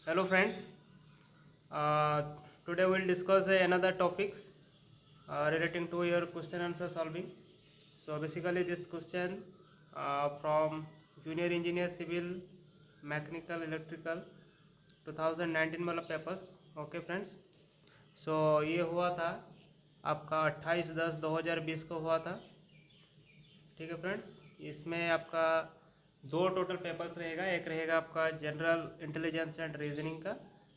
Hello friends, uh, today we will discuss another topics relating to your question answer solving. So basically this question from junior engineer civil mechanical electrical 2019 वाला papers okay friends. सो ये हुआ था आपका 28/10/2020 को हुआ था। ठीक है फ्रेंड्स, इसमें आपका दो टोटल पेपर्स रहेगा, एक रहेगा आपका जनरल इंटेलिजेंस एंड रीजनिंग का,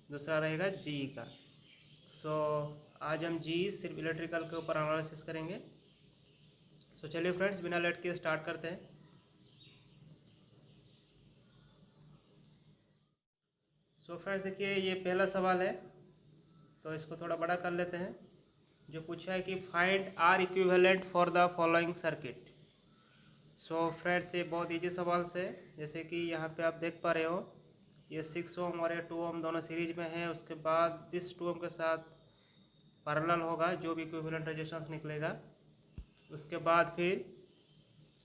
दूसरा रहेगा जीई का। सो आज हम जीई सिर्फ इलेक्ट्रिकल के ऊपर एनालिसिस करेंगे। सो चलिए फ्रेंड्स, बिना लेट के स्टार्ट करते हैं। सो फ्रेंड्स देखिए, ये पहला सवाल है तो इसको थोड़ा बड़ा कर लेते हैं। जो पूछा है कि find our equivalent for the following circuit. So friends ये बहुत इजी सवाल से, जैसे कि यहाँ पे आप देख पा रहे हो ये 6 ओम और ये 2 ओम दोनों सीरीज में है। उसके बाद इस 2 ओम के साथ पैरेलल होगा जो भी इक्विवेलेंट रेजिस्टेंस निकलेगा, उसके बाद फिर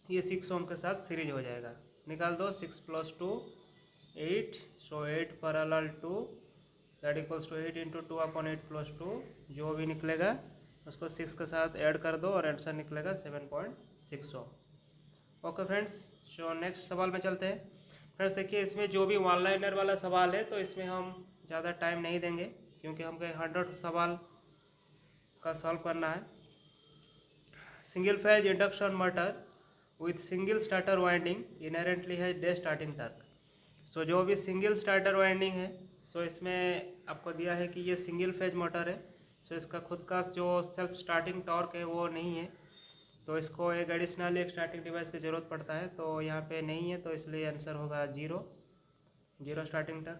ये 6 ओम के साथ सीरीज हो जाएगा। निकाल दो, 6 + 2 8, so 8 parallel 2 that equals to 8 × 2/8 + 2, जो भी निकलेगा उसको 6 के साथ ऐड कर दो और आंसर निकलेगा 7.6 ओम। ओके फ्रेंड्स, सो नेक्स्ट सवाल में चलते हैं। फ्रेंड्स देखिए, इसमें जो भी वन लाइनर वाला सवाल है तो इसमें हम ज़्यादा टाइम नहीं देंगे क्योंकि हमको 100 सवाल का सॉल्व करना है। Single phase induction motor with single starter winding inherently है डे स्टार्टिंग टॉर्क। सो जो भी सिंगल स्टार्टर वाइंडिंग है, सो इसमें आपको दिया है कि ये सिंगल फेज मोटर है। सो इसका खुद का जो सेल्फ स्टार्टिंग टॉर्क है वो नहीं है, तो इसको एक एडिशनल एक स्टार्टिंग डिवाइस की ज़रूरत पड़ता है, तो यहाँ पे नहीं है, तो इसलिए आंसर होगा 0 starting torque.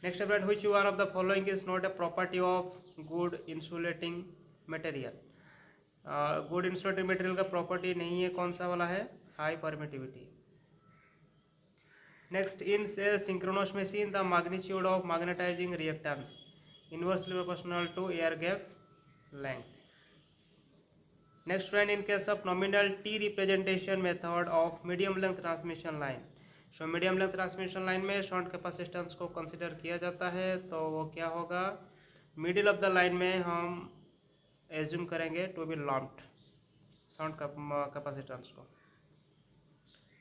Next friend, which one of the following is not a property of good insulating material. Good insulating material का प्रॉपर्टी नहीं है, कौन सा वाला है? High permittivity. Next, in synchronous machine the magnitude of magnetising reactance inversely proportional to air gap length. Next friend, in case of nominal T representation method of medium length transmission line, so medium length transmission line में short capacitance को consider किया जाता है, तो वो क्या होगा? Middle of the line में हम एज्यूम करेंगे to be long short capacitance को।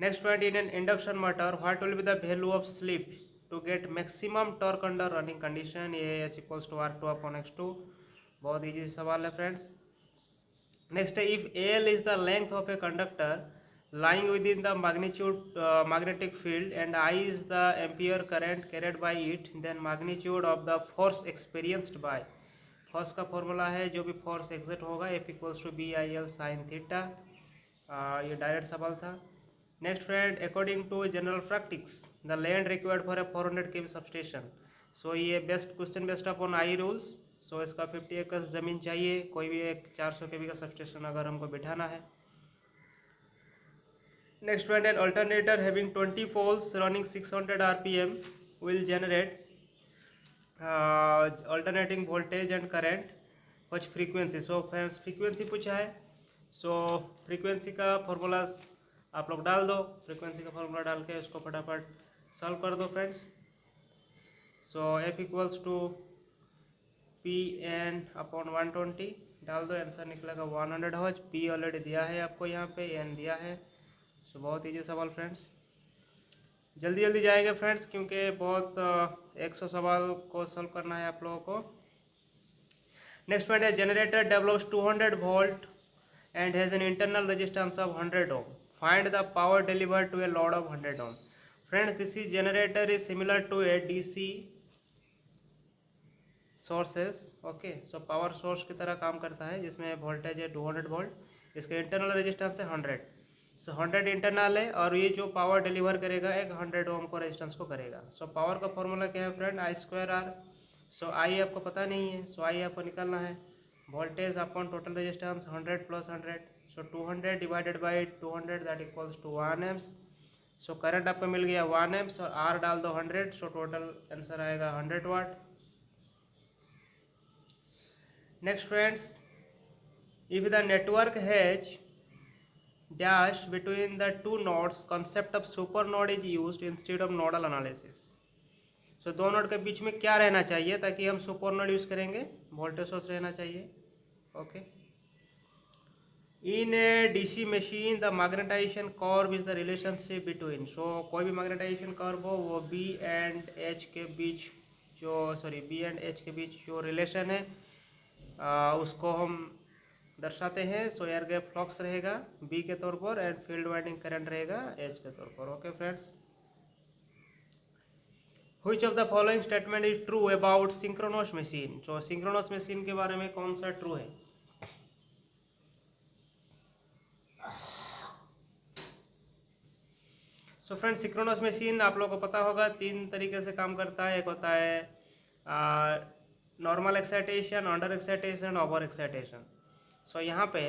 Next point, in an induction motor what will be the value of slip to get maximum torque under running condition? ये S = R2/X2। बहुत easy सवाल है friends. Next, if L is the length of a conductor lying within the magnetic field and I is the ampere current carried by it, then magnitude of the force experienced by, force का formula है जो भी force exit होगा F = BIL sin theta. ये direct सवाल था। Next friend, according to general practice the land required for a 400 kV substation. So ये best question based upon I rules. So इसका 50 एकड़ ज़मीन चाहिए, कोई भी एक 400 kV का सबस्टेशन अगर हमको बिठाना है। Next friend, an alternator having 20 poles running 600 RPM will generate alternating voltage and current which frequency. So friends frequency पूछा है, सो फ्रीक्वेंसी का फॉर्मूला आप लोग डाल दो, फ्रीक्वेंसी का फॉर्मूला डाल के उसको फटाफट सॉल्व कर दो फ्रेंड्स। सो F = PN/120 डाल दो, आंसर निकलेगा 100 हर्ट्ज। P ऑलरेडी दिया है आपको, यहाँ पे N दिया है। सो बहुत ईजी सवाल फ्रेंड्स, जल्दी जल्दी जाएंगे फ्रेंड्स क्योंकि बहुत 100 सवाल को सॉल्व करना है आप लोगों को। नेक्स्ट पॉइंट है, generator develops 200 volt and has an internal resistance of 100 ohm. Find the power delivered to a load of 100 ohm. Friends, this is generator is similar to a DC sources. Okay, so power source की तरह काम करता है जिसमें voltage है 200 volt, इसका internal resistance है 100। सो 100 internal है और ये जो पावर डिलीवर करेगा एक 100 ओम को रेजिस्टेंस को करेगा। सो पावर का फॉर्मूला क्या है फ्रेंड? I²R। सो आई आपको पता नहीं है, सो आई आपको निकालना है। Voltage upon total resistance 100 + 100, so 200 divided by 200 that equals to 1 amps. So current आपको मिल गया 1 एम्स और आर डाल दो 100, सो टोटल आंसर आएगा 100 watt. Next friends, if the network has dash between the two nodes, concept of super node is used instead of nodal analysis. सो दो node के बीच में क्या रहना चाहिए ताकि हम सुपर नोड यूज़ करेंगे? वोल्टेज सोर्स रहना चाहिए। Okay, in a DC machine the magnetization curve is the relationship between, so कोई भी मैग्नेटाइजेशन कर्व हो वो बी एंड एच के बीच के बीच जो रिलेशन है उसको हम दर्शाते हैं। सो एयर गैप फ्लक्स रहेगा बी के तौर पर एंड फील्ड वाइंडिंग करंट रहेगा एच के तौर पर। Okay friends, which of the following statement is true about synchronous machine, so synchronous machine के बारे में कौन सा ट्रू है? सो फ्रेंड्स, सिंक्रोनस मशीन आप लोगों को पता होगा 3 तरीके से काम करता है। एक होता है normal excitation, under excitation, over excitation. So यहाँ पे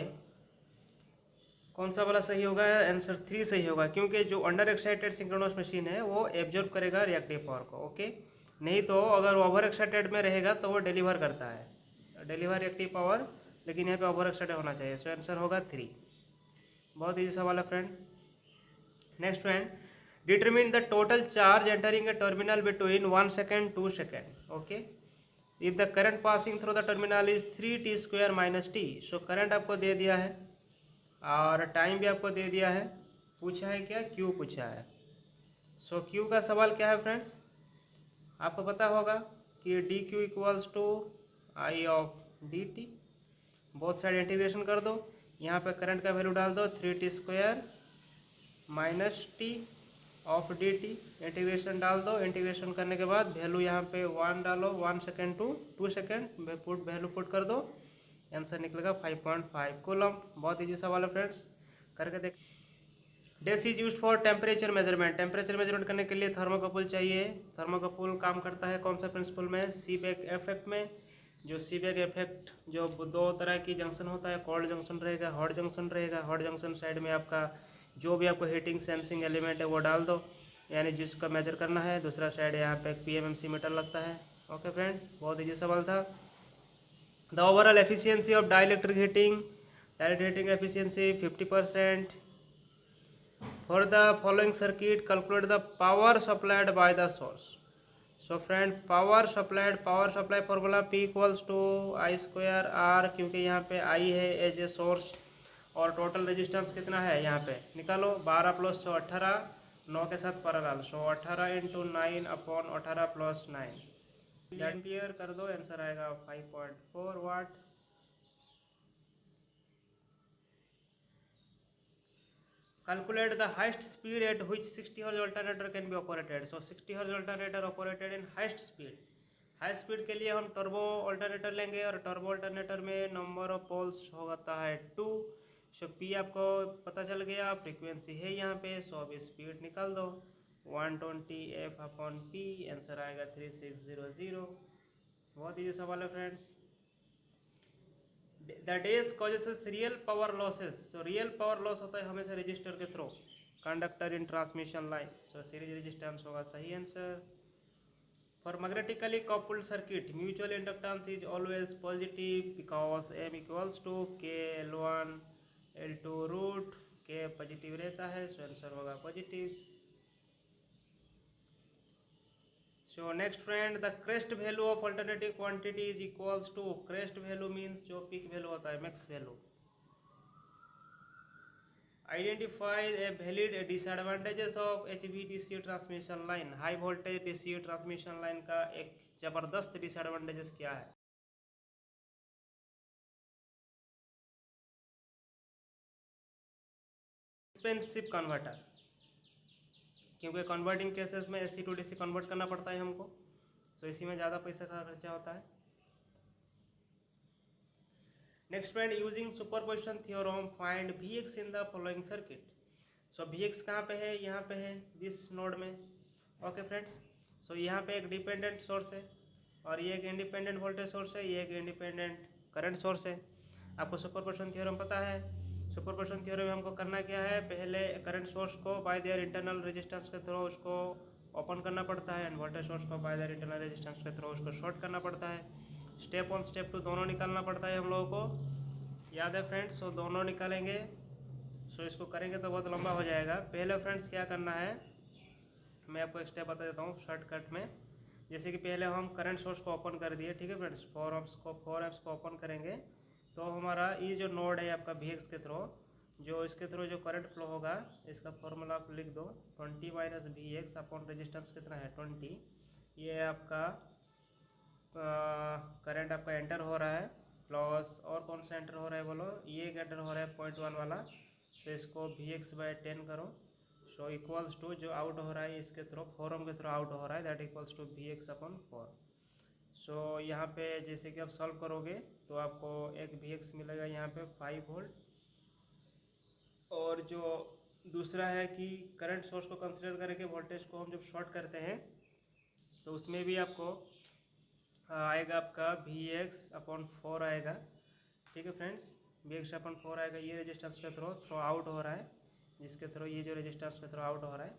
कौन सा वाला सही होगा? आंसर 3 सही होगा, क्योंकि जो अंडर एक्साइटेड सिंक्रोनस मशीन है वो एब्जॉर्ब करेगा रिएक्टिव पावर को। ओके, नहीं तो अगर ओवर एक्साइटेड में रहेगा तो वो डिलीवर करता है, डिलीवर रिएक्टिव पावर, लेकिन यहाँ पे ओवर एक्साइटेड होना चाहिए। सो आंसर होगा 3। बहुत ईजी सवाल है friend. Next friend, determine the total charge entering A terminal between 1 second 2 second. Okay, if the current passing through the terminal is 3t² minus T. So current आपको दे दिया है और टाइम भी आपको दे दिया है। पूछा है क्या? क्यू पूछा है। सो क्यू का सवाल क्या है फ्रेंड्स? आपको पता होगा कि D Q equals to I of D T. Both side integration कर दो, यहाँ पे करंट का वैल्यू डाल दो 3t² minus T of D T, integration डाल दो। इंटीग्रेशन करने के बाद वैल्यू यहाँ पे 1 डालो, 1 second to 2 second value put कर दो, आंसर निकलेगा 5.5 कूलम। बहुत इजी सवाल है फ्रेंड्स, करके देख। This is used for temperature measurement, temperature measurement करने के लिए थर्मोकपल चाहिए। थर्मोकपल काम करता है कौन सा प्रिंसिपल में? सीबेक इफेक्ट में। जो सीबेक इफेक्ट जो 2 तरह की जंक्शन होता है, कोल्ड जंक्शन रहेगा, हॉट जंक्शन रहेगा। हॉट जंक्शन साइड में आपका जो भी आपको हीटिंग सेंसिंग एलिमेंट है वो डाल दो, यानी जिसका मेजर करना है। दूसरा साइड यहाँ पे PMMC मीटर लगता है। ओके फ्रेंड, बहुत इजी सवाल था। The overall efficiency of dielectric heating, direct heating efficiency 50%। For the following circuit calculate the power supplied by the source. So friend, power supply formula P equals to I² R, क्योंकि यहाँ पे I है as a source और total resistance कितना है यहाँ पे निकालो। 12 + 6 18, 9 के साथ पैरेलल। सो 18 × 9 अपॉन 18 + 9 एम्पियर कर दो, आंसर आएगा 5.4 वाट। Calculate the highest speed at which 60 Hz alternator can be operated. So 60 Hz alternator operated in highest speed. High speed के लिए हम टर्बो अल्टरनेटर लेंगे और टर्बो अल्टरनेटर में नंबर ऑफ पोल्स होता है 2। सो P आपको पता चल गया, फ्रीक्वेंसी है यहाँ पे। सो अब स्पीड निकाल दो, 120 F/P, आंसर आएगा 3600। बहुत इजी सवाल है friends. The days causes real power losses. So real power loss होता है हमेशा रजिस्टर के through, conductor in transmission line. So series resistance होगा सही answer. For magnetically coupled circuit mutual inductance is always positive because M equals to K L2 root K positive रहता है। So answer होगा positive. So next friend, the crest value of alternative quantity is equals to, crest value means जो peak value होता है, max value. Identify a valid disadvantages of HVDC transmission line, high voltage DC transmission line का एक जबरदस्त disadvantages क्या है? Expensive converter, क्योंकि converting cases में AC to DC कन्वर्ट करना पड़ता है हमको, तो इसी में ज़्यादा पैसा का खर्चा होता है। Next friend, using superposition theorem find Vx in the following circuit. So Vx कहाँ पे है? यहाँ पे है, दिस नोड में। ओके फ्रेंड्स, सो यहाँ पे एक डिपेंडेंट सोर्स है और ये एक इंडिपेंडेंट वोल्टेज सोर्स है, ये एक इंडिपेंडेंट करंट सोर्स है। आपको सुपरपोजिशन थ्योरम पता है। सुपरपोजिशन थ्योरम में हमको करना क्या है? पहले करंट सोर्स को बाय देयर इंटरनल रेजिस्टेंस के थ्रू उसको ओपन करना पड़ता है एंड वोल्टेज सोर्स को बाय देयर इंटरनल रेजिस्टेंस के थ्रू उसको शॉर्ट करना पड़ता है। स्टेप 1 स्टेप 2 दोनों निकालना पड़ता है हम लोगों को, याद है फ्रेंड्स? सो दोनों निकालेंगे। सो इसको करेंगे तो बहुत लंबा हो जाएगा। पहले फ्रेंड्स क्या करना है, मैं आपको एक स्टेप बता देता हूँ शॉर्टकट में। जैसे कि पहले हम करंट सोर्स को ओपन कर दिए, ठीक है फ्रेंड्स, 4 एम्प्स को ओपन करेंगे तो हमारा ये जो नोड है आपका Vx के थ्रू, जो इसके थ्रू जो करंट फ्लो होगा, इसका फॉर्मूला आप लिख दो, 20 माइनस Vx अपॉन रेजिस्टेंस कितना है 20, ये आपका करंट आपका एंटर हो रहा है, प्लस और कौन सा एंटर हो रहा है बोलो, ये एक एंटर हो रहा है 0.1 वाला, तो इसको Vx/10 करो, सो इक्वल्स टू जो आउट हो रहा है इसके थ्रू 4 ओम के थ्रू आउट हो रहा है, दैट इक्वल्स टू Vx/4। सो यहाँ पे जैसे कि आप सॉल्व करोगे तो आपको एक Vx मिलेगा यहाँ पे 5 वोल्ट, और जो दूसरा है कि करंट सोर्स को कंसिडर करके वोल्टेज को हम जब शॉर्ट करते हैं तो उसमें भी आपको आएगा आपका Vx/4 आएगा, ठीक है फ्रेंड्स, Vx/4 आएगा। ये रेजिस्टेंस के थ्रू आउट हो रहा है, जिसके थ्रू ये जो रेजिस्टेंस के थ्रू आउट हो रहा है,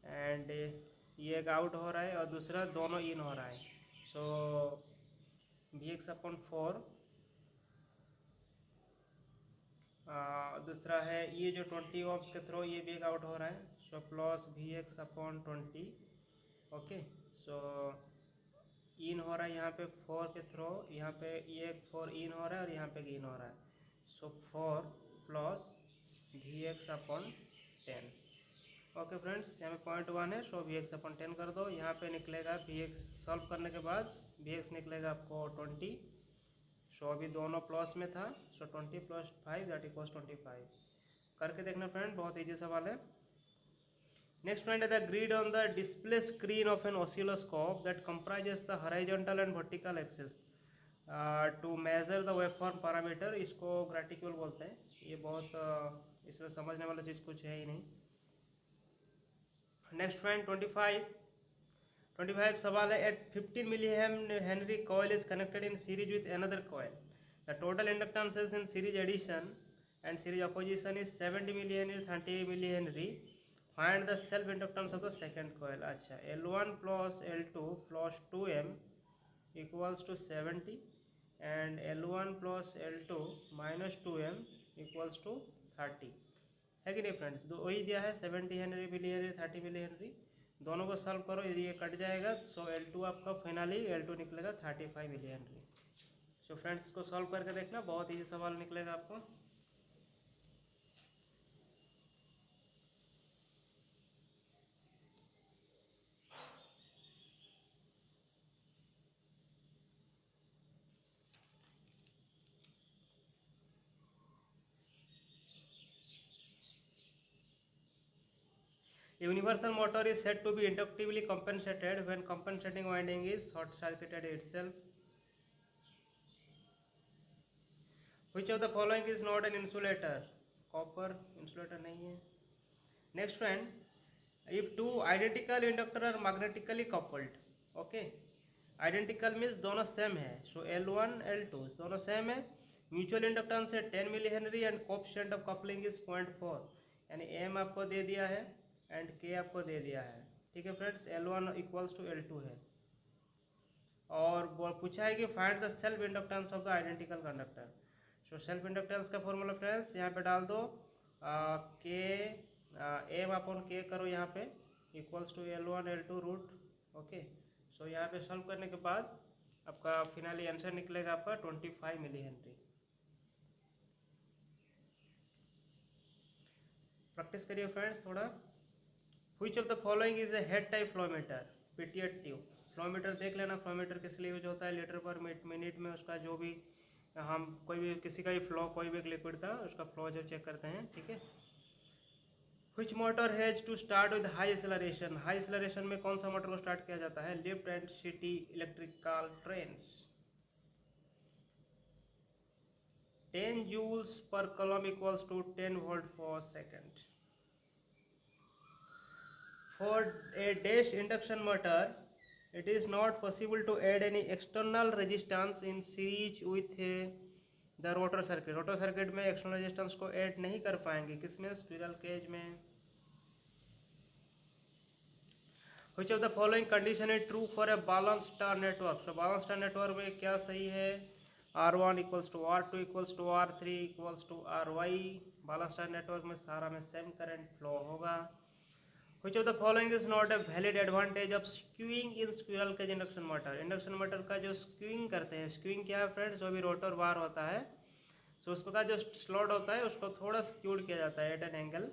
एंड ये एक आउट हो रहा है और दूसरा दोनों इन हो रहा है। सो Vx/4 दूसरा है ये जो 20 ओम्स के थ्रू ये भी एक आउट हो रहा है, सो प्लस Vx/20, ओके। सो इन हो रहा है यहाँ पे 4 के थ्रू, यहाँ पे ये 4 इन हो रहा है और यहाँ पे इन हो रहा है, सो 4 प्लस Vx/10, ओके फ्रेंड्स। यहाँ पे 0.1 है, सो Vx/10 कर दो, यहाँ पे निकलेगा Vx, सॉल्व करने के बाद Vx निकलेगा आपको 20, सो अभी दोनों प्लस में था, सो 20 + 5 दैट इक्वल्स 25। करके देखना फ्रेंड, बहुत ईजी सवाल है। Next friend, the grid on the display screen of an oscilloscope that comprises the horizontal and vertical axis to measure the waveform parameter, इसको ग्रेटिक्यूल बोलते हैं। ये बहुत इसमें समझने वाला चीज़ कुछ है ही नहीं। नेक्स्ट फ्रेंड 25 सवाल है, at 15 milli henry coil is connected in series with another coil. The total inductances in series addition and series opposition is 70 milli henry, 30 milli henry. Find the self inductance of the second coil. अच्छा, L1 + L2 + 2m equals to 70 and L1 + L2 - 2m equals to 30, है कि नहीं friends? दो वही दिया है, 70 henry milli henry, 30 milli henry, दोनों को सॉल्व करो, यदि ये कट जाएगा सो L2 आपका फाइनली L2 निकलेगा 35 मिली हेनरी। सो फ्रेंड्स इसको सॉल्व करके देखना, बहुत ईजी सवाल निकलेगा आपको। A universal motor is said to be inductively compensated when compensating winding is short circuited itself. Which of the following is not an insulator? Copper insulator नहीं है। Next friend, if two identical inductor are magnetically coupled, okay, identical means दोनों same है, so L1 L2 दोनों same है, mutual inductance है 10 milli henry and coefficient of coupling is 0.4, यानी M आपको दे दिया है एंड K आपको दे दिया है, ठीक है फ्रेंड्स। L1 = L2 है, और पूछा है कि find the self inductance of the identical conductor. So self inductance का फॉर्मूला फ्रेंड्स यहाँ पे डाल दो, K M/K करो यहाँ पे, equals to L1 L2 root, okay. So यहाँ पे सॉल्व करने के बाद आपका फाइनली आंसर निकलेगा आपका 25 मिली हेनरी। प्रैक्टिस करिए फ्रेंड्स थोड़ा। Which of the following is a head type flow meter? PTH tube. Flow meter देख लेना, फ्लो मीटर किस लिए यूज होता है, लीटर पर मिनट में उसका जो भी हम कोई भी किसी का भी फ्लो, कोई भी लिक्विड का उसका फ्लो जब चेक करते हैं, ठीक है। Which motor has to start with high acceleration? High acceleration में कौन सा मोटर को स्टार्ट किया जाता है? Lift and city electrical trains. 10 joules per coulomb equals to 10 volt per second. For a dash induction motor, it is not possible to add any external resistance in series with the rotor circuit. Rotor circuit में external resistance को add नहीं कर पाएंगे, किसमें? Squirrel cage में। Which of the following condition is true for a balanced star network? So balanced star network में क्या सही है? R1 = R2 = R3 = RY। balanced star network में सारा में सेम करंट फ्लो होगा। Which of the following is not a valid advantage of skewing in squirrel cage induction motor? Induction motor का जो स्क्यूइंग करते हैं, स्क्यूइंग क्या है फ्रेंड्स, जो भी रोटर बार होता है, सो उसका जो स्लॉट होता है उसको थोड़ा स्क्यूड किया जाता है एट एन एंगल।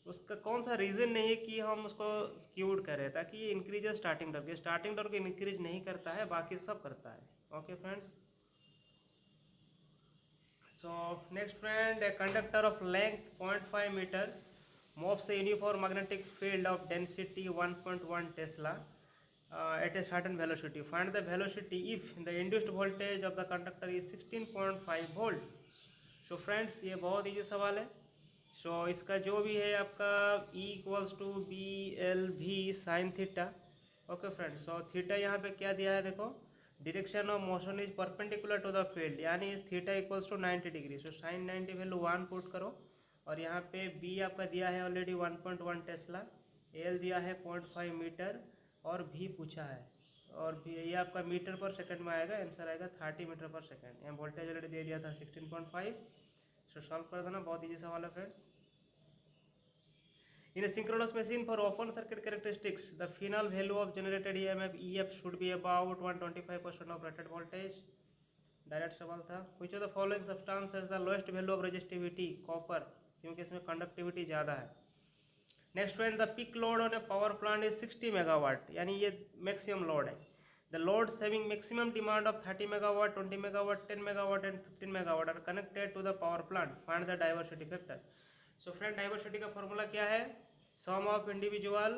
उसका कौन सा रीज़न नहीं है कि हम उसको स्क्यूड करें, ताकि ये increase starting torque, starting torque increase नहीं करता है, बाकी सब करता है। Okay friends, so next friend, a conductor of length 0.5 meter moves a uniform magnetic field of density 1.1 tesla at a certain velocity. Find the velocity if the induced voltage of the conductor is 16.5 volt. so friends, ये बहुत easy सवाल है। इसका जो भी है आपका E equals to B L V sine theta. Okay friends, theta यहाँ पे क्या दिया है, देखो direction of motion is perpendicular to the field, यानी theta equals to 90 degree. Sine 90 value 1 put करो, और यहाँ पे बी आपका दिया है ऑलरेडी 1.1 टेस्ला, एल दिया है 0.5 मीटर, और भी पूछा है, और भी ये आपका मीटर पर सेकंड में आएगा, आंसर आएगा 30 मीटर पर सेकंड। यहाँ वोल्टेज ऑलरेडी दे दिया था 16.5। सॉल्व कर देना, बहुत ईजी सवाल है friends. In a synchronous machine for open circuit characteristics, the final value of generated EMF EF should be about 125% of rated voltage. Direct सवाल था। Which of the following substance has the lowest value of resistivity? Copper, क्योंकि इसमें conductivity ज़्यादा है। Next friend, the peak load on a power plant is 60 megawatt, यानी ये maximum load है। The loads having maximum demand of 30 megawatt, 20 megawatt, 10 megawatt and 15 megawatt are connected to the power plant. Find the diversity factor. So friend, diversity का formula क्या है, sum of individual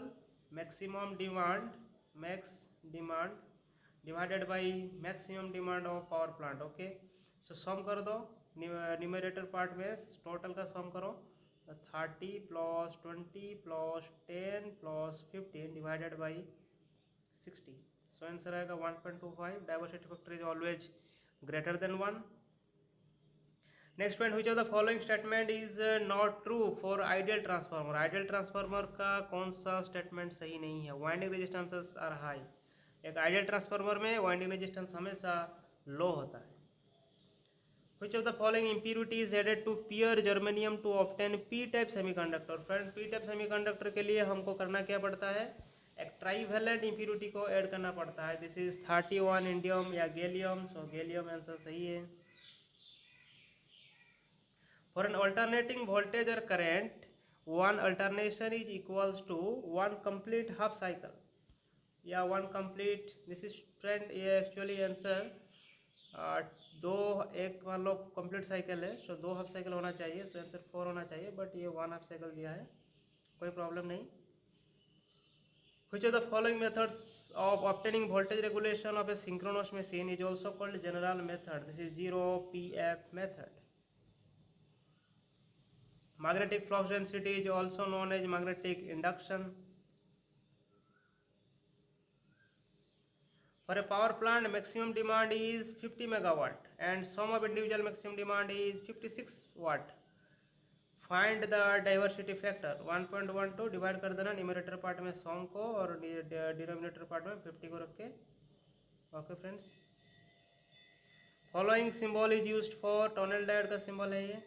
maximum demand, max demand divided by maximum demand of power plant. Okay, सो सम कर दो, numerator part में total का sum करो, 30 plus 20 plus 10 plus 15 divided by 60। So answer आएगा 1.25। Diversity factor is always greater than 1। Next point, which of the following statement is not true for ideal transformer? Ideal transformer का कौन सा statement सही नहीं है? Winding resistances are high. एक ideal transformer में winding resistance हमेशा लो होता है। Which of the following impurity is added to pure germanium to obtain p-type semiconductor? Friend, p-type semiconductor के लिए हमको करना क्या पड़ता है, एक ट्राईवैलेंट इम्प्यूरिटी को ऐड करना पड़ता है। दिस इज 31 इंडियम या गैलियम। सो गैलियम आंसर सही है। For an alternating voltage or current, one alternation is equals to one complete half cycle या one complete, this is friend ये actually answer दो, एक मान लो कंप्लीट साइकिल है, सो 2 हाफ साइकिल होना चाहिए, सो आंसर 4 होना चाहिए, बट ये 1 हाफ साइकिल दिया है, कोई प्रॉब्लम नहीं। Which of the following methods of obtaining voltage regulation of a synchronous machine is also called general method? This is 0PF method. Magnetic flux density is also known as magnetic induction. For a power plant, maximum demand is 50 megawatt and sum of individual maximum demand is 56 watt. Find the diversity factor। 1.12 divide कर देना, numerator part में सम को और denominator part में 50 को रख के। Okay friends, following symbol is used for, tunnel diode का सिंबल है ये।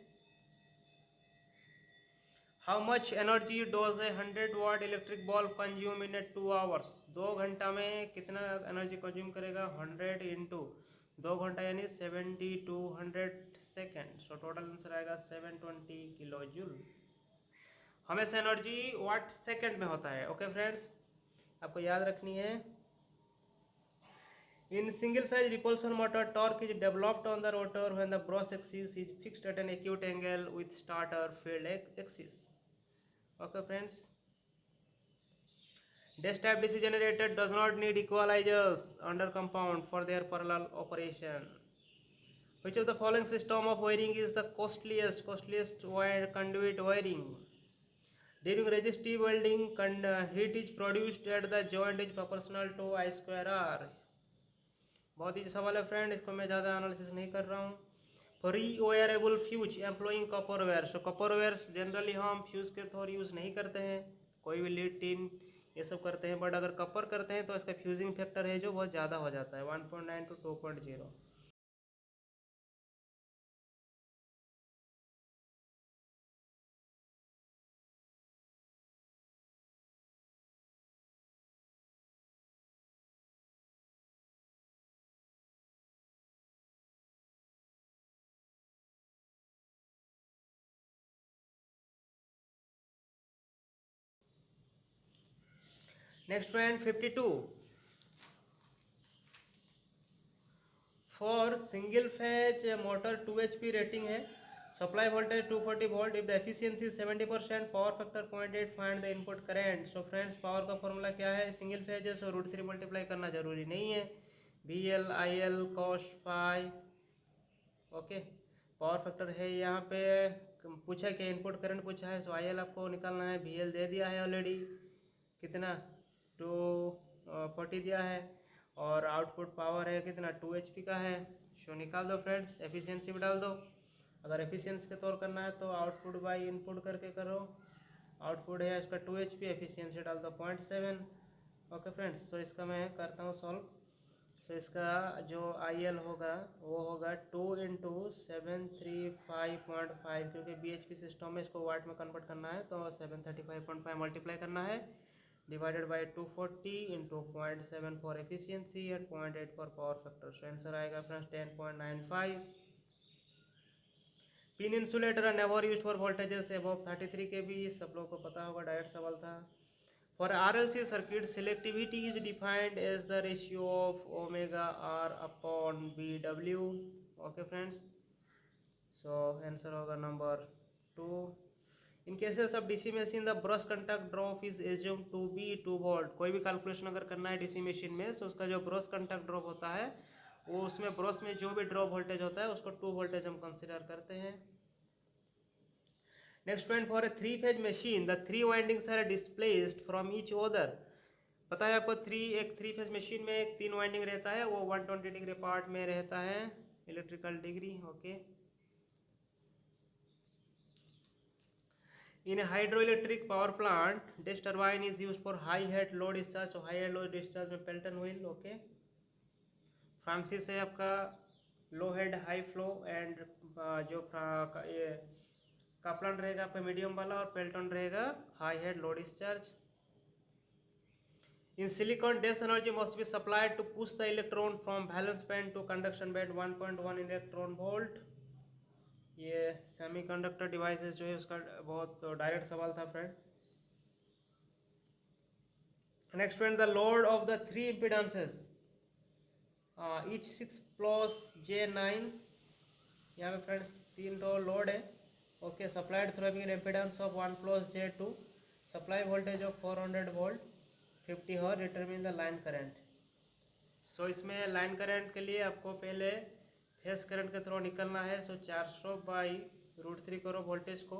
How much energy does a 100 watt electric bulb consume in 2 hours? 2 घंटा में कितना एनर्जी कंज्यूम करेगा? 100 इंटू 2 घंटा यानी 7200 सेकेंड। सो टोटल आंसर आएगा 720 किलो जूल। हमेशा एनर्जी वाट सेकेंड में होता है। ओके फ्रेंड्स, आपको याद रखनी है। In single phase repulsion motor, torque is developed on the rotor when the brush axis is fixed at an acute angle with starter field axis. Okay friends, dash type DC generator does not need equalizers under compound for their parallel operation. Which of the following system of wiring is the costliest wire conduit wiring? During resistive welding, heat is produced at the joint is proportional to I square R. बहुत ही सवाल है friend, इसको मैं ज़्यादा analysis नहीं कर रहा हूँ। Rewirable fuse employing copper wire. So copper wires generally हम फ्यूज के थ्रू यूज़ नहीं करते हैं, कोई भी लीड टिन ये सब करते हैं, बट अगर कॉपर करते हैं तो इसका फ्यूजिंग फैक्टर है जो बहुत ज़्यादा हो जाता है, 1.9 to 2.0। Next friend 52 for single phase motor 2 HP rating है, supply voltage 240 volt, if the efficiency 70%, power factor 0.8, find the input current. So friends power का फॉर्मूला क्या है, सिंगल फेज है सो √3 मल्टीप्लाई करना जरूरी नहीं है, VL IL cos phi, okay. Power factor है, यहाँ पे पूछा क्या इनपुट करंट पूछा है, सो IL आपको निकालना है, VL दे दिया है ऑलरेडी, कितना 240 दिया है, और आउटपुट पावर है कितना 2 HP का है। सो निकाल दो फ्रेंड्स, एफिशिएंसी भी डाल दो, अगर एफिशिएंसी के तौर करना है तो आउटपुट बाई इनपुट करके करो। आउटपुट है इसका 2 HP, एफिशिएंसी डाल दो 0.7, ओके फ्रेंड्स। सो इसका मैं करता हूँ सॉल्व। सो इसका जो IL होगा वो होगा 2 × 735.5, क्योंकि BHP सिस्टम में इसको वाट में कन्वर्ट करना है तो 735.5 मल्टीप्लाई करना है, divided by 240 × 0.7 for efficiency and 0.8 for power factor. So answer आएगा friends 10.95। Pin insulator are never used for voltages above 33 kV, सब लोगों को पता होगा, डायरेक्ट सवाल था। For RLC circuit, selectivity is defined as the ratio of omega R upon BW. Okay friends, so answer होगा number 2। In cases of DC machine, the brush contact drop is assumed to be 2 volt। कोई भी calculation अगर करना है DC machine में, तो उसका जो ब्रश कंटैक्ट ड्रॉप होता है वो उसमें ब्रश में जो भी ड्रॉप वोल्टेज होता है उसको 2 वोल्टेज हम कंसिडर करते हैं। Next point, for a 3 phase machine the 3 windings are displaced from each other. पता है आपको एक 3 फेज मशीन में एक 3 वाइंडिंग रहता है, वो 120 डिग्री पार्ट में रहता है, electrical degree, okay. In hydro electric power plant this turbine is used for high head load discharge. तो हाई हेड लोड डिस्चार्ज में पेल्टन व्हील, ओके। फ्रांसिस है आपका लो हेड हाई फ्लो, एंड जो ये Kaplan रहेगा आपका मीडियम वाला, और पेल्टन रहेगा high head low discharge. In silicon does energy must be supplied to push the electron from valence band to conduction band 1.1 electron volt. ये सेमीकंडक्टर डिवाइसेस जो है उसका बहुत डायरेक्ट सवाल था friend. Next friend, the load of the 3 impedances each 6 + j9, यहाँ पे friends 3 load है, okay. Supplied through an impedance of 1 + j2, supply voltage of 400 volt, 50 hertz, determine the line current. So इसमें लाइन करंट के लिए आपको पहले face current के through निकलना है। सो 400/√3 करो वोल्टेज को,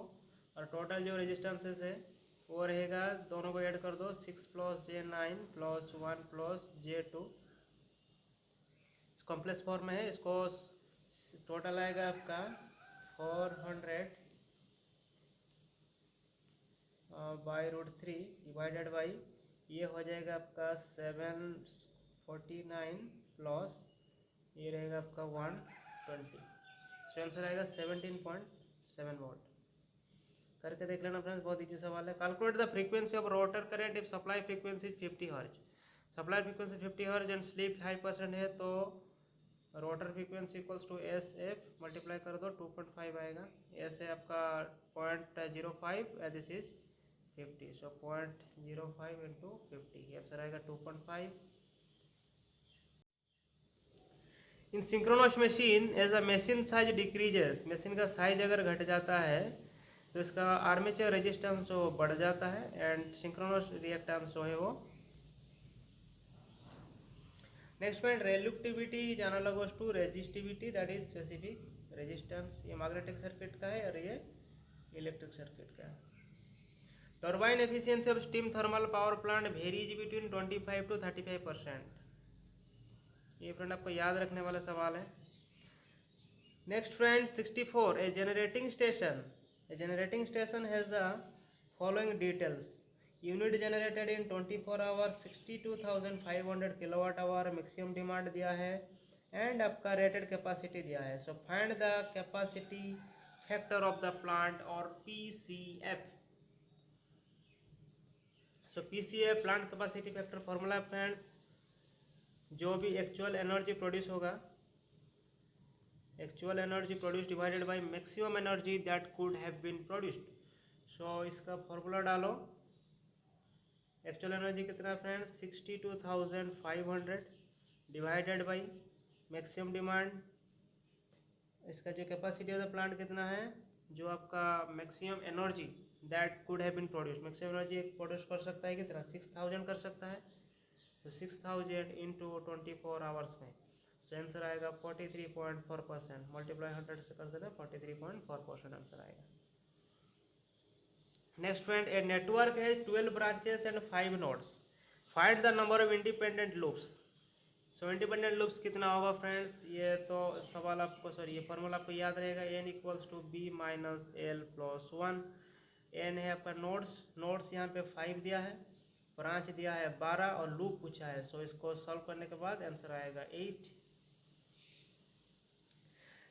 और टोटल जो रेजिस्टेंसेस है वो रहेगा, दोनों को ऐड कर दो, 6 + j9 + 1 + j2, कॉम्प्लेक्स फॉर्म में है, इसको टोटल आएगा आपका 400/√3 डिवाइडेड बाई, ये हो जाएगा आपका 749 प्लस ये रहेगा आपका 120। सो आंसर आएगा 17.7 वोल्ट। करके देख लेना फ्रेंड्स, बहुत इजी सवाल है। Calculate the frequency of rotor current if supply frequency 50 hertz. Supply frequency 50 hertz and slip 5% है, तो rotor frequency equals to SF multiply कर दो, 2.5 आएगा। एस है आपका 0.05 and this is 50, so 0.05 × 50, answer आएगा 2.5। In synchronous machine as a machine size decreases, machine का size अगर घट जाता है तो इसका आर्मेचर रेजिस्टेंस जो बढ़ जाता है, एंड सिंक्रोनस रिएक्टेंस जो है वो। Next point, reluctivity is analogous to resistivity, that is specific resistance. ये मैग्नेटिक सर्किट का है और ये इलेक्ट्रिक सर्किट का है। Turbine efficiency of steam thermal power plant varies between 25 to 35%। ये फ्रेंड आपको याद रखने वाला सवाल है। Next friend 64, a generating station has the following details. Unit generated in 24 hours 62,500 kWh maximum demand दिया है, एंड आपका रेटेड कैपेसिटी दिया है। So find the capacity factor of the plant और PCF। So PCF plant capacity factor formula friends, जो भी actual energy produce होगा, actual energy produce divided by maximum energy that could have been produced. So इसका formula डालो, actual energy कितना है friends 62,500 divided by maximum demand. इसका जो capacity of the plant कितना है, जो आपका maximum energy that could have been produce, maximum energy produce कर सकता है कितना 6000 कर सकता है, तो 6000 इंटू 24 आवर्स में, सो आंसर आएगा 43.4%। मल्टीप्लाई 100 से कर देना 43.4% आंसर आएगा। नेक्स्ट फ्रेंड, ए नेटवर्क है 12 branches and 5 nodes, find the number of independent loops. So independent loops कितना होगा फ्रेंड्स, ये तो सवाल आपको ये फॉर्मूला आपको याद रहेगा, n equals to b minus l plus 1। n है आपका नोड्स यहाँ पे 5 दिया है, ब्रांच दिया है 12 और लूप पूछा है, सो इसको सॉल्व करने के बाद आंसर आएगा 8।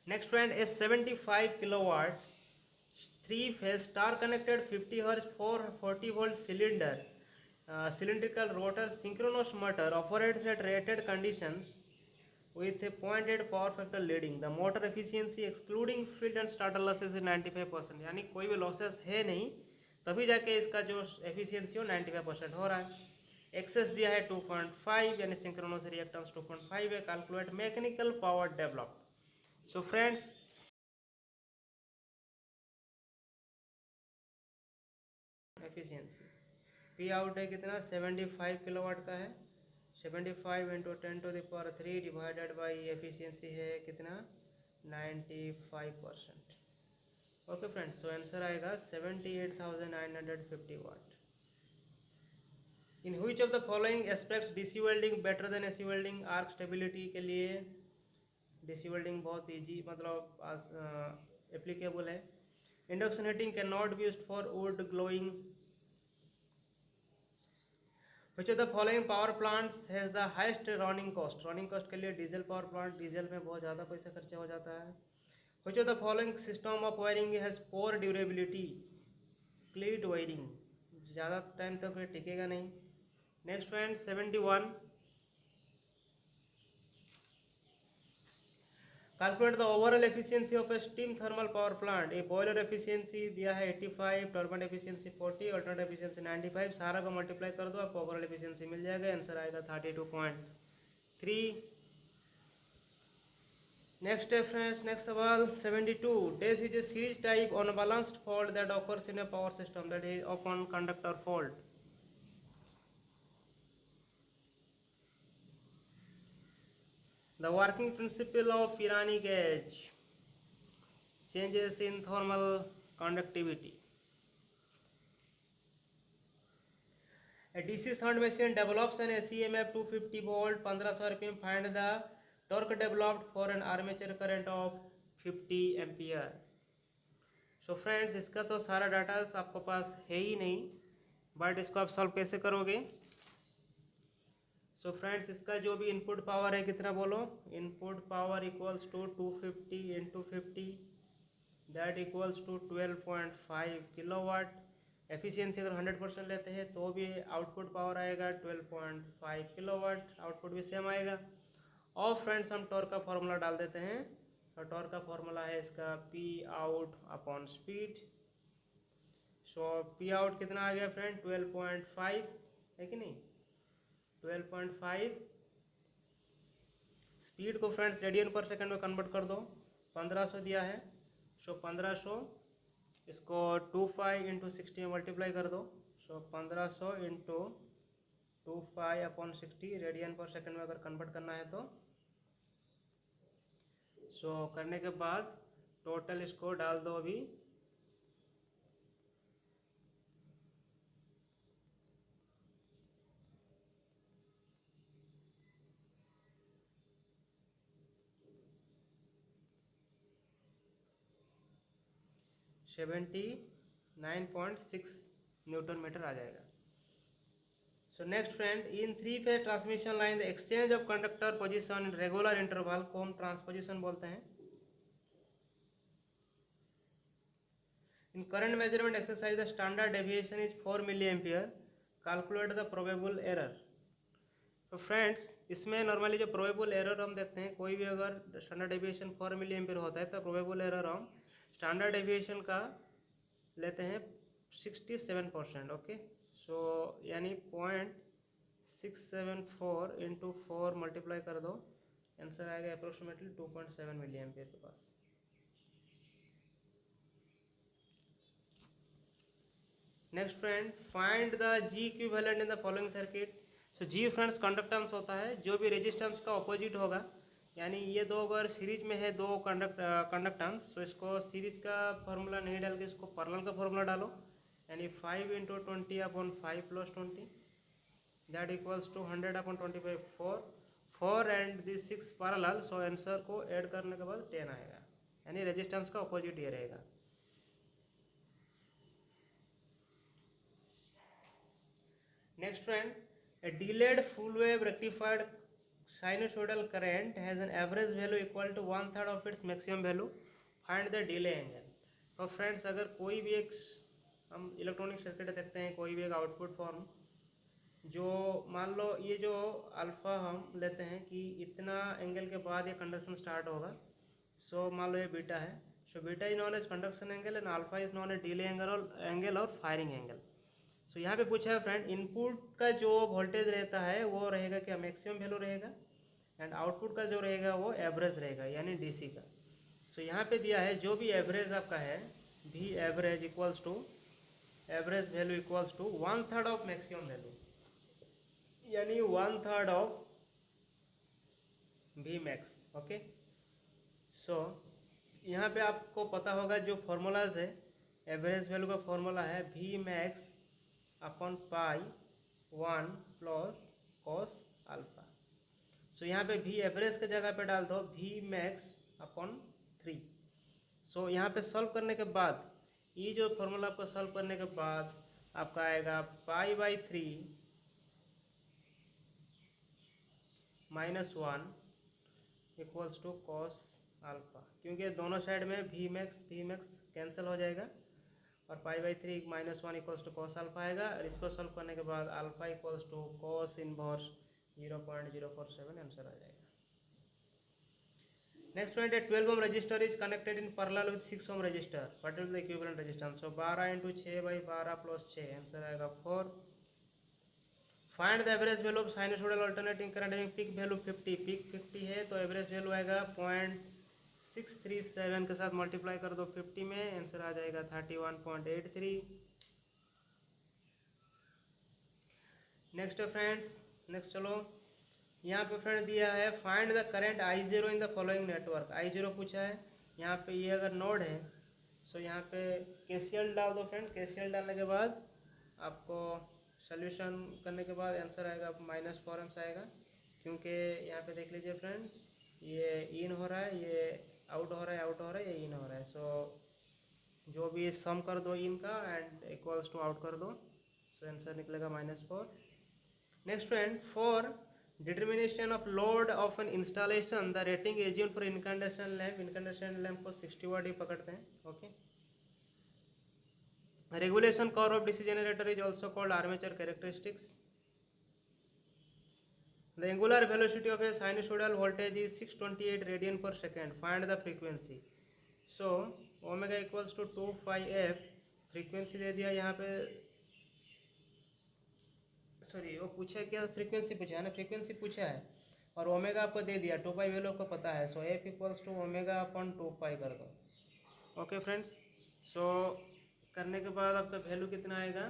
Next friend, A 75 kilowatt 3 phase star connected 50 hertz 440 volt cylinder cylindrical rotor synchronous motor operates at rated conditions with a 0.8 power factor leading. The motor efficiency excluding field and starter losses is 95%। यानी कोई भी losses है नहीं, तभी जाके इसका जो efficiency हो 95% हो रहा है। एक्सेस दिया है 2.5 यानी सिंक्रोनस रिएक्टेंस 2.5 है। Calculate mechanical power develop. So friends, efficiency P out है कितना 75 किलोवाट का है, 75 इंटू 10⁻³ डिवाइडेड बाई एफिशिएंसी है कितना 95%। ओके फ्रेंड्स, सो आंसर आएगा 78,950 watt. In which of the following aspects DC welding better than AC welding. Arc stability के लिए DC welding बहुत ईजी मतलब एप्लीकेबल है। Induction heating can not be used for wood glowing. Which of the following power plants has the highest running cost? Running cost के लिए diesel power plant, diesel में बहुत ज़्यादा पैसा खर्चा हो जाता है। Which of the following system of wiring has poor durability? क्लीट wiring, ज़्यादा टाइम तक ये टिकेगा नहीं। Next friend 71, calculate the overall efficiency of A steam thermal power plant. A boiler efficiency दिया है 85, टर्बाइन एफिशिएंसी 40, अल्टरनेट एफिशिएंसी 95। सारा को multiply कर दो, आपको ओवरऑल एफिशिएंसी मिल जाएगा, आंसर आएगा 32.3। नेक्स्ट है फ्रेंड्स, नेक्स्ट सवाल 72, this is a series type unbalanced fault that occurs in a power system that is open conductor fault. The working principle of Pirani gauge, changes in thermal conductivity. A DC shunt machine develops an AC EMF 250 volt 1500 rpm. Find the torque developed for an armature current of 50 ampere. So friends, इसका तो सारा data आपको पास है ही नहीं, but इसको आप solve कैसे करोगे। सो फ्रेंड्स, इसका जो भी इनपुट पावर है कितना बोलो, input power equals to 250 into 50 that equals to 12.5 kilowatt. Efficiency अगर 100% लेते हैं तो भी आउटपुट पावर आएगा 12.5 किलोवाट, आउटपुट भी सेम आएगा। और फ्रेंड्स, हम टॉर्क का फॉर्मूला डाल देते हैं, तो टॉर्क का फॉर्मूला है इसका पी आउट अपॉन स्पीड। सो पी आउट कितना आ गया फ्रेंड 12.5 है कि नहीं, 12.5। स्पीड को फ्रेंड्स रेडियन पर सेकंड में कन्वर्ट कर दो, 1500 दिया है, सो 1500 इसको 25 इंटू 60 में मल्टीप्लाई कर दो, सो 1500 इंटू 25 अपॉन 60 रेडियन पर सेकंड में अगर कन्वर्ट करना है तो सो करने के बाद टोटल इसको डाल दो अभी, सेवेंटी 9.6 न्यूटन मीटर आ जाएगा। So next friend, in 3 phase transmission line the exchange of conductor position in regular interval को हम ट्रांसपोजिशन बोलते हैं। In current measurement exercise the standard deviation is 4 milli ampere, calculate the probable error. तो friends, इसमें normally जो probable error हम देखते हैं, कोई भी अगर स्टैंडर्ड डेविएशन 4 मिली एम्पियर होता है तो प्रोबेबल एरर हम स्टैंडर्ड डेविएशन का लेते हैं 67%। ओके, सो यानी 0.674 इंटू 4 मल्टीप्लाई कर दो, आंसर आएगा अप्रोक्सीमेटली 2.7 मिली एम्पियर के पास। Next friend, find the G equivalent in the following circuit. So G friends conductance होता है, जो भी रेजिस्टेंस का ऑपोजिट होगा, यानी ये दो अगर सीरीज में है दो कंडक्टेंस, तो इसको सीरीज का फॉर्मूला नहीं डाल के इसको पैरेलल का फॉर्मूला डालो, यानी 5 into 20/5 plus 20 that equals to 100/25 4 and this 6 parallel. So answer को ऐड करने के बाद 10 आएगा, यानी रेजिस्टेंस का ऑपोजिट ये रहेगा। Next friend, a delayed full wave rectified sinusoidal current has an average value equal to 1/3 of its maximum value. Find the delay angle। तो फ्रेंड्स अगर कोई भी एक हम इलेक्ट्रॉनिक सर्किट देखते हैं, कोई भी एक आउटपुट फॉर्म, जो मान लो ये जो अल्फ़ा हम लेते हैं कि इतना एंगल के बाद ये कंडक्शन स्टार्ट होगा। सो मान लो ये बीटा है, so beta is known as conduction angle and alpha is known as delay angle और फायरिंग एंगल। सो यहाँ पे पूछा है फ्रेंड, इनपुट का जो वोल्टेज रहता है वो रहेगा क्या, मैक्सिमम वैल्यू रहेगा, एंड आउटपुट का जो रहेगा वो एवरेज रहेगा, यानी डीसी का। सो यहाँ पे दिया है जो भी एवरेज आपका है, भी average equals to average value equals to 1/3 of maximum value, यानी 1/3 ऑफ भी मैक्स। ओके, सो यहाँ पे आपको पता होगा जो फॉर्मूलाज है, एवरेज वैल्यू का फॉर्मूला है V max upon pi 1 plus cos alpha. So यहाँ पे भी एवरेज के जगह पे डाल दो भी मैक्स अपॉन 3। सो यहाँ पे सॉल्व करने के बाद ये जो फॉर्मूला आपको सॉल्व करने के बाद आपका आएगा पाई/3 -1 इक्वल्स टू कॉस अल्फा, क्योंकि दोनों साइड में भी मैक्स कैंसिल हो जाएगा और pi -1 equals to cos alpha आएगा, और इसको सॉल्व करने के बाद alpha equals to cos inverse 0.047 answer आ जाएगा। Next friend, 12 ohm resistor is connected in parallel with 6 ohm resistor, what is the equivalent resistance. So 12 into 6/12 plus 6 answer आएगा 4। Find the average value of sinusoidal alternating current में peak value 50, peak 50 है तो average value आएगा 0.637 के साथ multiply कर दो 50 में, आंसर आ जाएगा 31.83। नेक्स्ट फ्रेंड्स, नेक्स्ट चलो यहाँ पे फ्रेंड दिया है find the current I0 in the following network. I0 पूछा है, यहाँ पे ये अगर नोड है, सो यहाँ पे KCL डाल दो फ्रेंड। KCL डालने के बाद आपको सोल्यूशन करने के बाद आंसर आएगा -4 एम्स आएगा, क्योंकि यहाँ पे देख लीजिए फ्रेंड, ये इन हो रहा है, ये आउट हो रहा है, आउट हो रहा है, ये इन हो रहा है। सो जो भी सम कर दो इन का एंड इक्वल्स टू आउट कर दो, सो आंसर निकलेगा -4। Next friend, for determination of load of an installation the rating assume for incandescent lamp को 60 वाट ही पकड़ते हैं। Okay, regulation curve of DC generator is also called armature characteristics. The angular velocity of a sinusoidal voltage is 628 radian per second. Find the frequency. So omega equals to 2 pi f, frequency दे दिया यहाँ पे, sorry वो पूछा क्या, frequency पूछा है ना, frequency पूछा है और ओमेगा आपको दे दिया, 2 पाई वैल्यू आपको पता है। So F equals to omega upon 2 pi कर दो। ओके फ्रेंड्स, सो करने के बाद आपका वैल्यू कितना आएगा,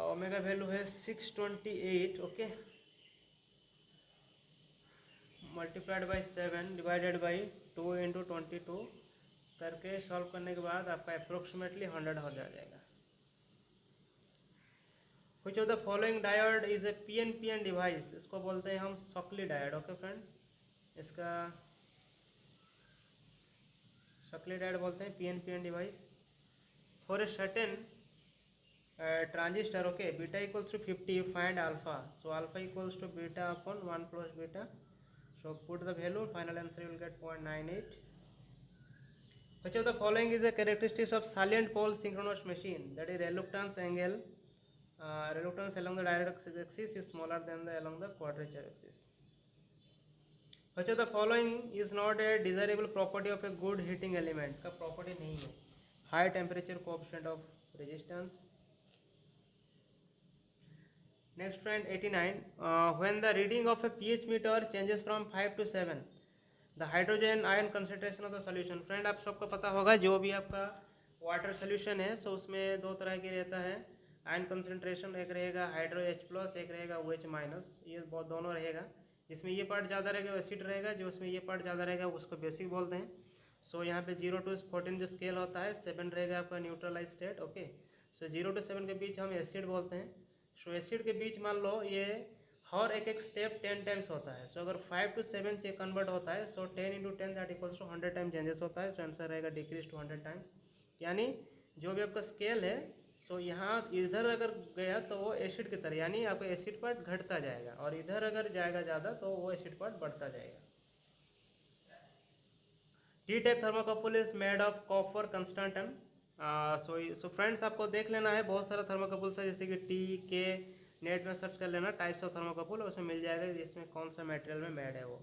ओमेगा वैल्यू है 628। Okay, multiplied by 7 divided by 2 into 22 करके सॉल्व करने के बाद आपका अप्रोक्सीमेटली 100 हो जाएगा। Which of the following diode is a PNPN device, इसको बोलते हैं हम शॉकली डायोड। ओके फ्रेंड, इसका शॉकली डायोड बोलते हैं, PNPN device. For a certain transistor, okay, beta equals to 50, find alpha. So alpha equals to beta upon 1 plus beta. So put the value, final answer you will get 0.98. Which of the following is a characteristics of salient pole synchronous machine, that is reluctance angle, reluctance along the direct axis is smaller than the along the quadrature axis. Which of the following is not a desirable property of a good heating element, का property नहीं है, high temperature coefficient of resistance, next friend 89, when the reading of A pH meter changes from 5 to 7 the hydrogen ion concentration of the solution. Friend आप सबको पता होगा जो भी आपका वाटर सोल्यूशन है सो उसमें दो तरह के रहता है आयन कंसंट्रेशन, एक रहेगा हाइड्रो H प्लस, एक रहेगा OH माइनस, ये बहुत दोनों रहेगा। जिसमें ये पार्ट ज़्यादा रहेगा वो एसिड रहेगा, जो उसमें ये पार्ट ज़्यादा रहेगा उसको बेसिक बोलते हैं। सो यहाँ पे 0 to 14 जो स्केल होता है 7 रहेगा आपका neutralize state. Okay, so 0 to 7 के बीच हम एसिड बोलते हैं। सो एसिड के बीच मान लो ये हर एक स्टेप 10 टाइम्स होता है। सो अगर 5 to 7 से कन्वर्ट होता है so 10 into 10 that equals to 100 time changes होता है। सो आंसर रहेगा डिक्रीज टू 100 टाइम्स। यानी जो भी आपका स्केल है सो यहाँ इधर अगर गया तो वो एसिड की तरह, यानी आपका एसिड पार्ट घटता जाएगा, और इधर अगर जाएगा ज़्यादा तो वो एसिड पार्ट बढ़ता जाएगा। T type thermocouple is made of copper कंस्टेंटन। So friends आपको देख लेना है, बहुत सारा थर्मोकपल्स है जैसे कि टी के, नेट में सर्च कर लेना टाइप्स ऑफ थर्मोकपल, उसमें मिल जाएगा जिसमें कौन सा मटेरियल में मेड है वो।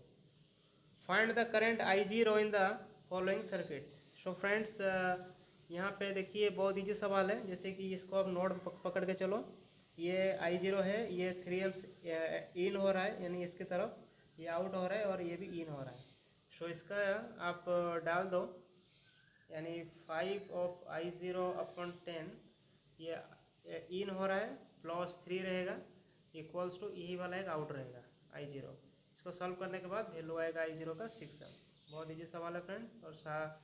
Find the current I0 in the following circuit. So friends यहाँ पे देखिए बहुत ईजी सवाल है, जैसे कि इसको आप नोड पकड़ के चलो, ये I0 है, ये 3 एम्प्स इन हो रहा है यानी इसकी तरफ, ये आउट हो रहा है और ये भी इन हो रहा है। सो इसका आप डाल दो, यानी 5 ऑफ I0 अपॉन 10, ये इन हो रहा है प्लस 3 रहेगा इक्वल्स टू यही वाला एक आउट रहेगा I0। इसको सॉल्व करने के बाद वैल्यू आएगा I0 का 6 एम्प्स। बहुत ईजी सवाल है फ्रेंड। और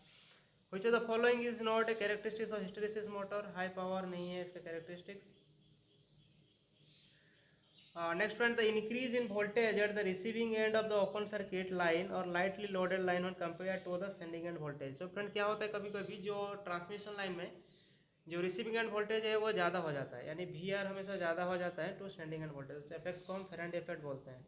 which of the following is not a characteristics of hysteresis motor. High power नहीं है इसका characteristics. Next friend, the increase in voltage at the receiving end of the open circuit line और lightly loaded line when compare to the sending end voltage. So friend क्या होता है कभी कभी जो ट्रांसमिशन लाइन में जो रिसीविंग एंड वोल्टेज है वो ज़्यादा हो जाता है, यानी VR हमेशा ज़्यादा हो जाता है टू सेंडिंग एंड वोल्टेज। इस इफेक्ट को हम फेराडे इफेक्ट बोलते हैं।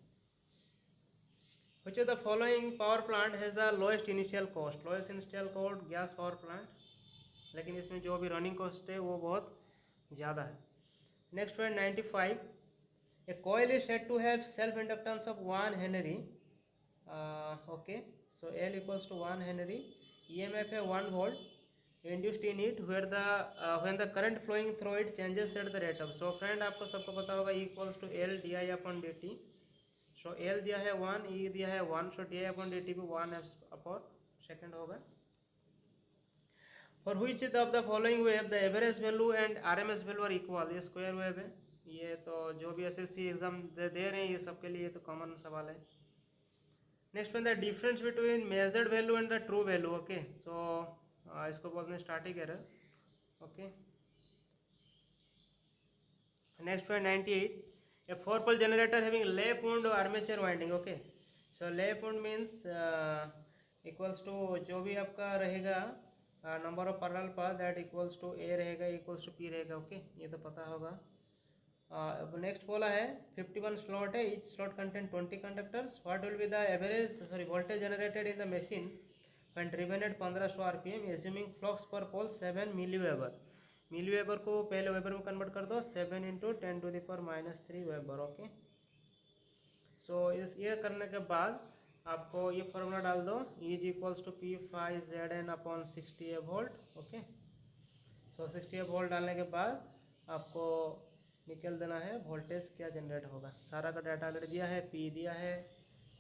Which of the following power plant has the lowest initial cost. Lowest initial cost gas power plant, लेकिन इसमें जो भी रनिंग कॉस्ट है वो बहुत ज़्यादा है। Next friend 95, a coil is said to have self inductance of 1 Henry. Okay, so L equals to 1 Henry, EMF है 1 volt induced in it where the when the current flowing through it changes at the rate of। so friend आपको सबको पता होगा E equals to L di upon dt। so L दिया है 1, E दिया है 1, so di upon dt भी 1 upon second होगा। For which of the following wave the average value and RMS value are equal। ये स्क्वायर वेव है, ये तो जो भी SSC एग्जाम दे रहे हैं ये सबके लिए तो कॉमन सवाल है। Next one the difference between measured value and the true value. Okay, so इसको बोलते हैं static error. Okay, next one 98, a 4 pole generator having lap wound armature winding. Okay, so lap wound means equals to जो भी आपका रहेगा number of parallel path that equals to A रहेगा equals to P रहेगा। Okay, ये तो पता होगा। नेक्स्ट बोला है 51 स्लॉट है, each slot contain 20 conductors. What will be the average voltage generated in the machine when driven at 1500 RPM assuming flux per pole 7 milliweber. Milliweber को पहले वेबर में कन्वर्ट कर दो, 7 इंटू 10⁻³ वेबर। ओके, सो इस ये करने के बाद आपको ये फॉर्मूला डाल दो, is equals to P5Zn upon 60 volt. Okay, so 60 volt डालने के बाद आपको निकल देना है वोल्टेज क्या जनरेट होगा। सारा का डाटा ऑलरेडी दिया है, P दिया है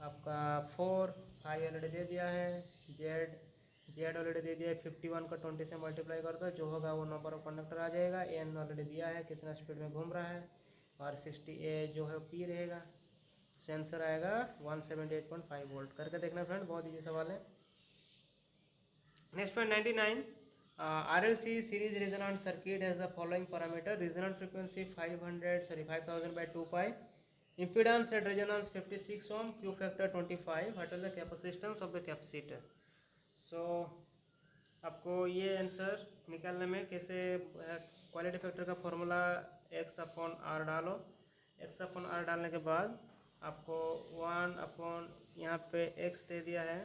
आपका 4, 5 ऑलरेडी दे दिया है, Z ऑलरेडी दे दिया है, 51 को 20 से मल्टीप्लाई कर दो, जो होगा वो नंबर ऑफ कंडक्टर आ जाएगा। N ऑलरेडी दिया है कितना स्पीड में घूम रहा है, और 60A जो है P रहेगा। आंसर आएगा 178.5 वोल्ट। करके देखना फ्रेंड, बहुत ईजी सवाल है। Next friend 99, RLC series resonant circuit has the following parameter: resonant frequency 5000 by 2 pi, impedance at resonance 56 ohm, Q factor 25, what is the capacitance of the capacitor। so आपको ये answer निकालने में कैसे quality factor का formula x upon r डालो, x upon r डालने के बाद आपको 1 अपॉन यहाँ पे x दे दिया है,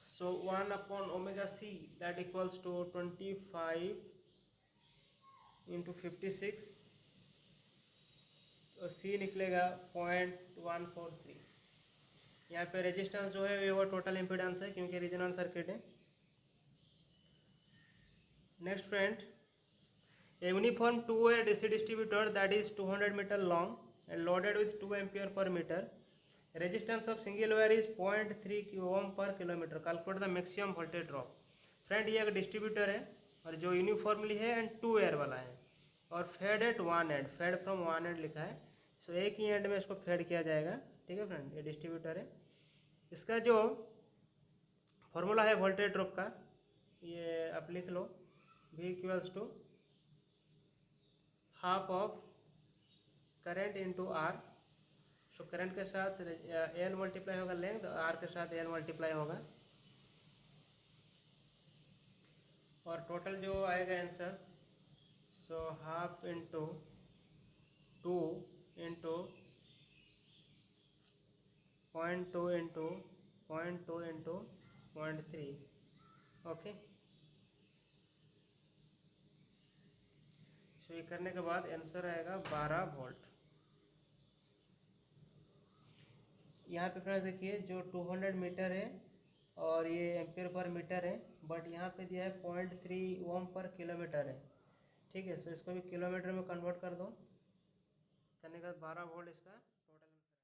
so 1 upon omega c that equals to 25 into 56, तो c निकलेगा 0.143। यहाँ पे रेजिस्टेंस जो है वो टोटल इम्पीडेंस है क्योंकि रीजनल सर्किट है। Next friend A uniform two-way DC distributor that is 200 meter long and loaded with 2 ampere per meter. Resistance of single wire is 0.3 ohm per kilometer. Calculate the maximum voltage drop. Friend ये एक distributor है और जो uniformly है and to air वाला है और fed at one end, fed from one end लिखा है. सो एक ही एंड में इसको फेड किया जाएगा. ठीक है फ्रेंड, ये डिस्ट्रीब्यूटर है. इसका जो फॉर्मूला है वोल्टेज ड्रॉप का, ये आप लिख लो. V equals to half of current into R. So current के साथ एल मल्टीप्लाई होगा लेंथ, आर के साथ एल मल्टीप्लाई होगा और टोटल जो आएगा answers. So half into 2 into 0.2 into 0.2 into 0.3. Okay, so ये करने के बाद आंसर आएगा 12 वोल्ट. यहाँ पे फ्रेंड्स देखिए जो 200 मीटर है और ये एम्पियर पर मीटर है, बट यहाँ पे दिया है 0.3 ओम पर किलोमीटर है. ठीक है, सो इसको भी किलोमीटर में कन्वर्ट कर दो. करने के बाद 12 वोल्ट इसका